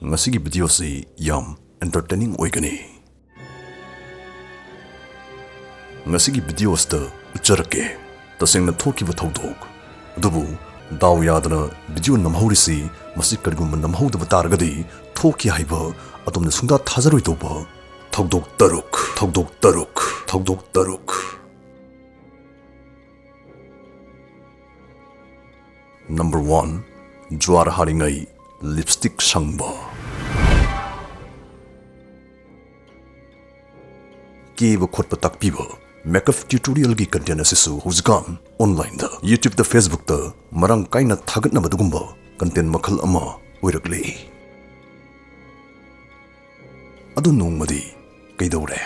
Ngasigi video si yam entertaining oigani. Ngasigi videos ta ucharake taseng na thoki wa Thoudok. Adubu daw yadana video namhaurisi masi karigumba namhaudaba taragadi thoki haiba adomna sungda Thajaroidouba. Thoudok Thoudok. Number 1. Jwar haringai lipstick sangba. Kiba khotpa takpiba makeup tutorial gi content asisu huzgan online da YouTube da Facebook da marang kaina thagatna badugumba content makhal ama oirakli. Adu nongmadi kaidore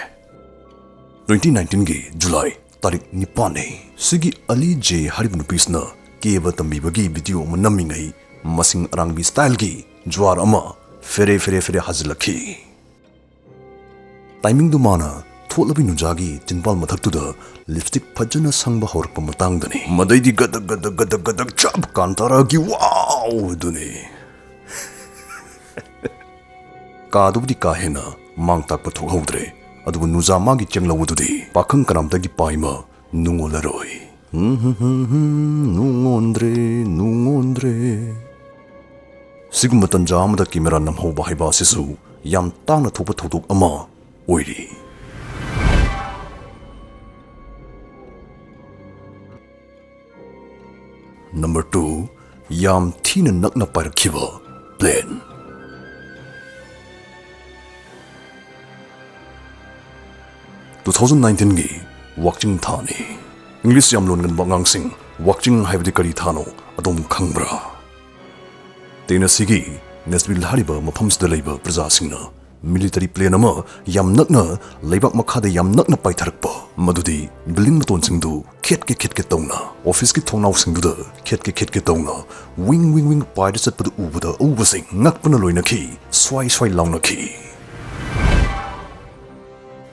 2019 gi July tarik 9 ne sigi Ali J haribnu pisna kiba tambibagi video manamingai masing arangbi style gi jwar ama fere hazilakhi. Timing du mana Tholabi nujagi tinpal mathaktuda lipstick phajana sangba horakpa matangdani madaidi gadak chap kantara gi wow duni kadubdi kahena mangtak pathok hodre adubu nuja magi chenglawududi pakhang karamtagi paima nungolaroi nungondre sigum tanjamda camera namhoba haiba sisu yam tangna thopa Thoudok ama oiri. Number 2. Yam thina nakna parakhiba plane. (2019) gi watching thani English yam lon gan bangang sing watching haibdi kari thano adom khangbra tena sigi Nesbil hariba mafamsda leiba praja singna military plane ama yam nakna leibak makhada yam nakna paitharakpa madudi building maton singdu khet ke tawna office ki thongnaw singdu da khet ke tawna wing paida satpadu ubuda ubasing ngakpana loina khi swai launa khi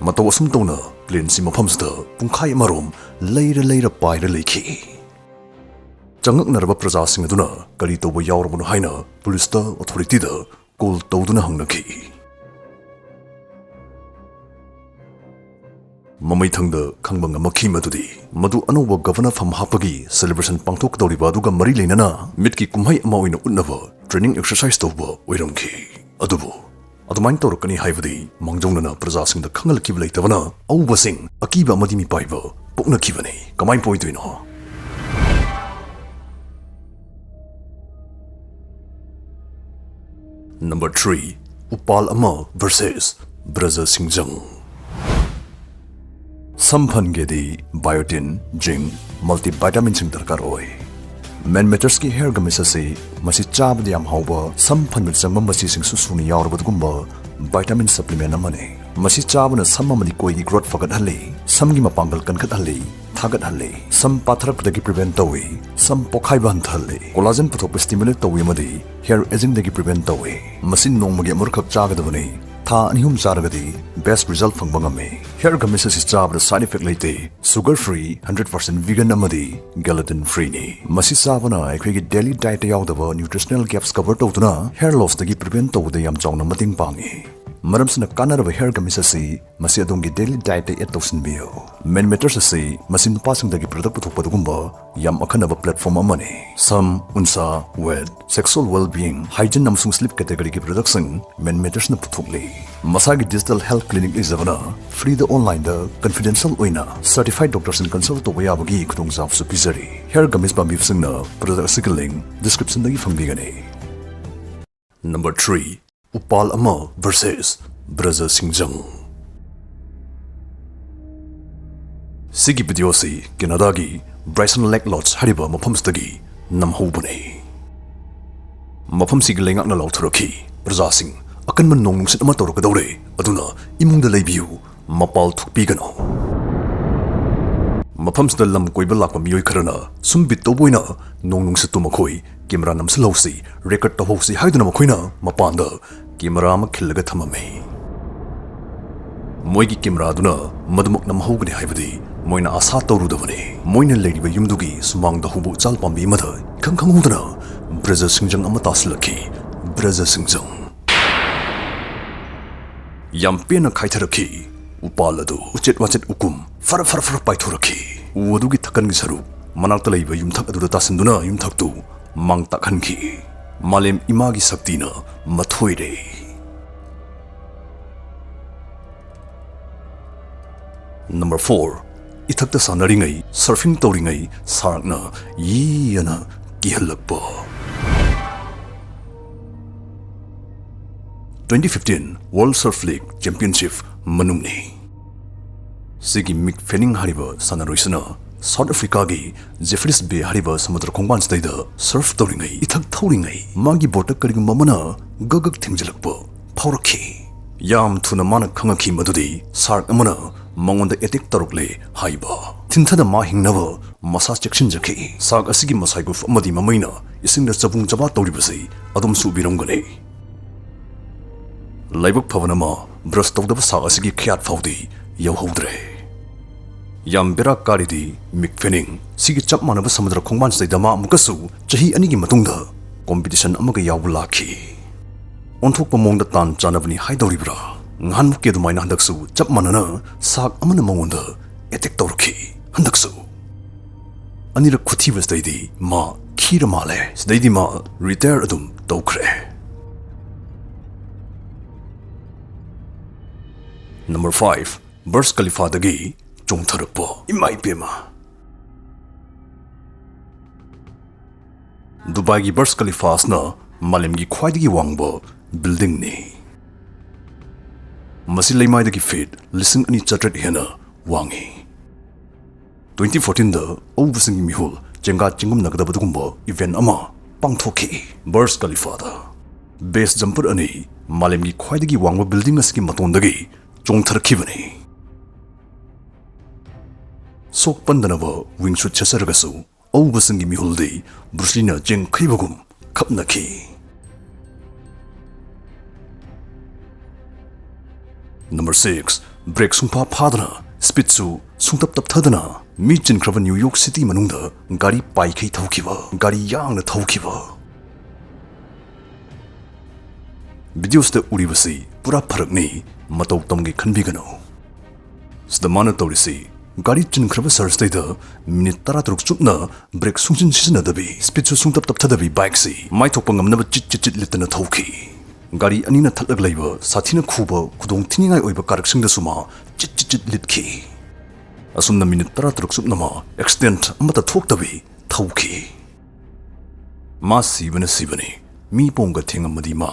mataw asum tawna plane si mafamsda pungkhai marom leira paida leikhi changak narba praja singaduna kari tawba yawrabunu haina police ta authority da call tawduna hangnakhi. Mamai thangda khangbang amakhi madudi madu anoba governor fam hapagi celebration pangthok dawriba aduga mari leinana mitki kumhai ama oina utnaba training exercise tawba oiramkhi adubu adumain tawrakani haibadi mangjongnana praja singda khangal kiba leitavana aubasing akiba amadi mi paiba pokna kibane kamai poidoino. Number 3. Upal ama versus Braza Singjang. Samphan gedi biotin, zinc, multivitamin sing darkar oi. Men matters ki hair gamisa se masi chabdi am hauba samphan mit jangma masi sing susuni yawrabad gumba vitamin supplement amane. Masi chabna sammamani koi gi growth fagat halle, samgi mapangal kankat halle, thagat halle, sam patharak dagi prevent tawi, sam pokhai ban halle. Collagen puthok stimulate tawi madi hair aging dagi prevent tawi. Masi nongmagi amurkhak chagadabani tha anihum charagadi best result fangbangame. Hair gamisa si chabda side effect leite sugar free 100% vegan amadi gelatin free ni. Masi chabana aikhoi daily diet yawdaba nutritional gaps cover tawduna hair loss dagi prevent tawda yam chawna mating pangi. Maramsina kanaraba hair gamisa si masi adongi daily diet et tawsin bio. Men matters si masi nupasing dagi product puthokpadugumba yam akhanaba platform amani. Sam unsa wed sexual well-being hygiene namsung sleep category ki production men matters na puthokli. Masagi digital health clinic izavana free the online the confidential oina certified doctors in consult to wayabagi khudongzap su pizari. Hair gamis bambif singna product link description dagi fangbigani. Number 3. Upal ama versus Braza Singjang. Sigi video si Canada gi Bryson Lake Lodge hariba mafamsdagi namhobune. Mafam sigi lengak na lauthuraki Braza Sing akan man nong nungsit ama tawrakadawre aduna imungda leibiu mapal thukpigano. Mafamsda lam koiba lakpa miyoi kharana sumbit tawboina nong nungsit tu makhoi camera namsalausi record tawhosi haiduna makhoina mapanda camera ma khillaga thamame. Moigi camera aduna madumuk namhogani haibadi moina asa tawrudabane. Moina leiriba yumdugi sumangda hubu chalpambi mada khangkhangudana Braza Singjang ama taslaki Braza Singjang. yam pena khaitharakhhi upal adu uchet wachet ukum far paithuraki udu gi thakan gi saru manakta leiba yumthak adu tasinduna yumthak tu mang takhanki malem ima gi saktina mathoire Number 4 Ithakta sanaringai surfing tauringai sarkna yana kihalakpa 2015 World Surf League Championship manungni sigi Mick Fanning hariba sanaroisana South Africa gi Jeffreys Bay hariba samudra khongban staida surf tauringai ithak thauringai magi botak kari mamana gagak thingjalakpa phaurakhi yam thuna mana khangakhi madudi sark amana mangonda etik tarukle haiba thinthada ma hingnaba masa section jakhi sak asigi masaigu amadi mamaina isingda chabung chaba tauribasi adum su birongane laibak phavanama brush tawdaba sak asigi khiat faudi yauhodre yam bera karidi Mick Fanning sigi chap manaba samudra khongban saidama mukasu chahi anigi matungda competition amaga yawu lakhi onthokpa mongda tan chanabani haidoribra ngan mukke du maina handaksu chap manana sak amana mongonda etek torki handaksu anira khuthi wasdaidi ma khira male sdaidi ma retire adum tokre Number 5 Burj Khalifa dagi chongtharakpa imai pema Dubai gi Burj Khalifa asna malam gi khwaidagi wangba building ni Masi leimaidagi feet listen ani chatret hena wangi 2014 da oversing mihul jenga chingum nagdabadugumba event ama pangthoki Burj Khalifa da base jumper ani malemgi khwaidagi wangba building asgi matondagi chongtharkhibani sok pandanaba wingsuit chasaragasu oversing mihuldi bruslina jeng khaibagum khapnaki Number 6 break sungpa phadana speed su sungtap tap thadana mi chinkrava New York City manungda gari paikhei thaukiba gari yangna thaukiba videos ta uribasi pura pharakni matau tamgi khanbigano sdamana tawrisi gari chinkrava sarstai da minute 13 chupna break sungchin sisna dabi speed su sungtap tap thadabi bike si mai thokpa ngamna chit litna thauki gari anina thalak laiba sathina khuba khudong thiningai oiba karaksing da suma chit litki asumna minute 13 supnama extent amata thoktabi thauki ma sibani mi ponga thengamadi ma